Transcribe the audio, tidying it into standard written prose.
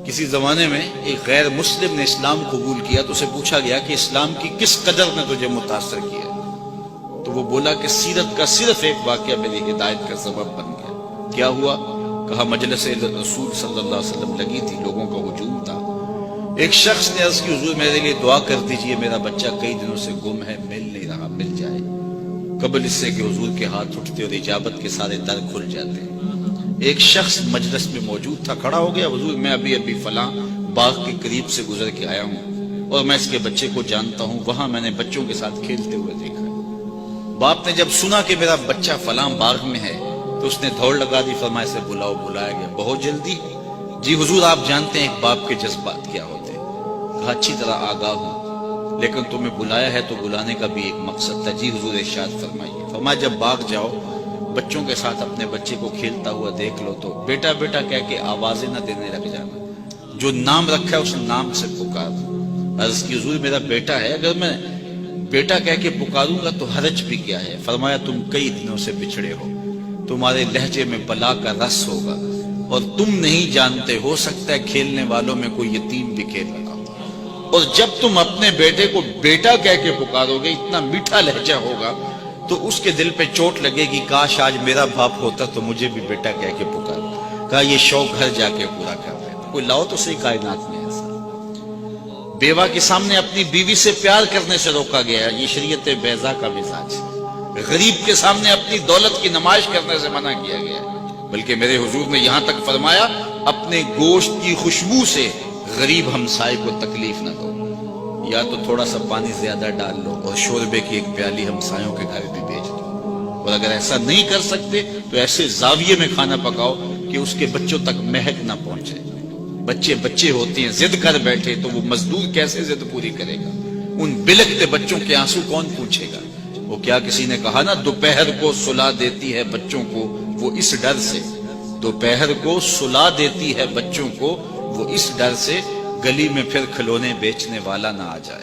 کسی زمانے میں ایک غیر مسلم نے اسلام قبول کیا تو اسے پوچھا گیا کہ اسلام کی کس قدر نے تجھے متاثر کیا؟ تو وہ بولا کہ سیرت کا صرف ایک واقعہ میری ہدایت کا سبب بن گیا۔ کیا ہوا؟ کہا مجلس رسول صلی اللہ علیہ وسلم لگی تھی، لوگوں کا ہجوم تھا، ایک شخص نے عرض کی حضور میرے لیے دعا کر دیجئے، میرا بچہ کئی دنوں سے گم ہے، مل نہیں رہا، مل جائے۔ قبل اس سے کہ حضور کے ہاتھ اٹھتے اور اجابت کے سارے در کھل جاتے۔ ایک شخص مجلس میں موجود تھا، کھڑا ہو گیا، حضور میں ابھی فلاں باغ کے قریب سے گزر کے آیا ہوں اور میں اس کے بچے کو جانتا ہوں، وہاں میں نے بچوں کے ساتھ کھیلتے ہوئے دیکھا۔ باپ نے جب سنا کہ میرا بچہ فلاں باغ میں ہے تو اس نے دوڑ لگا دی، فرمایا اسے بلاؤ۔ بلایا گیا، بہت جلدی؟ جی حضور آپ جانتے ہیں ایک باپ کے جذبات کیا ہوتے ہیں۔ کہا اچھی طرح آگاہ ہوں، لیکن تمہیں بلایا ہے تو بلانے کا بھی ایک مقصد تھا۔ جی حضور ارشاد فرمائیے۔ فرمایا جب باغ جاؤ بچوں کے ساتھ اپنے بچے کو کھیلتا ہوا دیکھ لو تو بیٹا بیٹا کہہ کے آوازیں نہ دینے لگ جانا، جو نام رکھا ہے اس نام سے پکار۔ عرض کی حضور میرا بیٹا ہے، اگر میں بیٹا کہہ کے پکاروں گا تو حرج بھی کیا ہے؟ فرمایا تم کئی دنوں سے بچھڑے ہو، تمہارے لہجے میں بلا کا رس ہوگا اور تم نہیں جانتے، ہو سکتا ہے کھیلنے والوں میں کوئی یتیم بھی کھیل رہا ہو، اور جب تم اپنے بیٹے کو بیٹا کہہ کے پکارو گے، اتنا میٹھا لہجہ ہوگا تو اس کے دل پہ چوٹ لگے گی، کاش آج میرا باپ ہوتا تو مجھے بھی بیٹا کہہ کے پکار۔ کہا یہ شوق گھر جا کے پورا کر رہے ہیں، کوئی لاؤ تو صحیح کائنات میں ایسا۔ بیوہ کے سامنے اپنی بیوی سے پیار کرنے سے روکا گیا، یہ شریعت بیضا کا مزاج ہے۔ غریب کے سامنے اپنی دولت کی نمائش کرنے سے منع کیا گیا، بلکہ میرے حضور نے یہاں تک فرمایا اپنے گوشت کی خوشبو سے غریب ہمسائے کو تکلیف نہ دو، یا تو تھوڑا سا پانی زیادہ ڈال لو اور شوربے کی ایک پیالی ہمسایوں کے گھر بھی بھیج دو، اور اگر ایسا نہیں کر سکتے تو ایسے زاویے میں کھانا پکاؤ کہ اس کے بچوں تک مہک نہ پہنچے۔ بچے ہوتے ہیں، ضد کر بیٹھے تو وہ مزدور کیسے ضد پوری کرے گا؟ ان بلکتے بچوں کے آنسو کون پوچھے گا؟ وہ کیا کسی نے کہا نا دوپہر کو سلا دیتی ہے بچوں کو وہ اس ڈر سے، دوپہر کو سلا دیتی ہے بچوں کو وہ اس ڈر سے، گلی میں پھر کھلونے بیچنے والا نہ آ جائے۔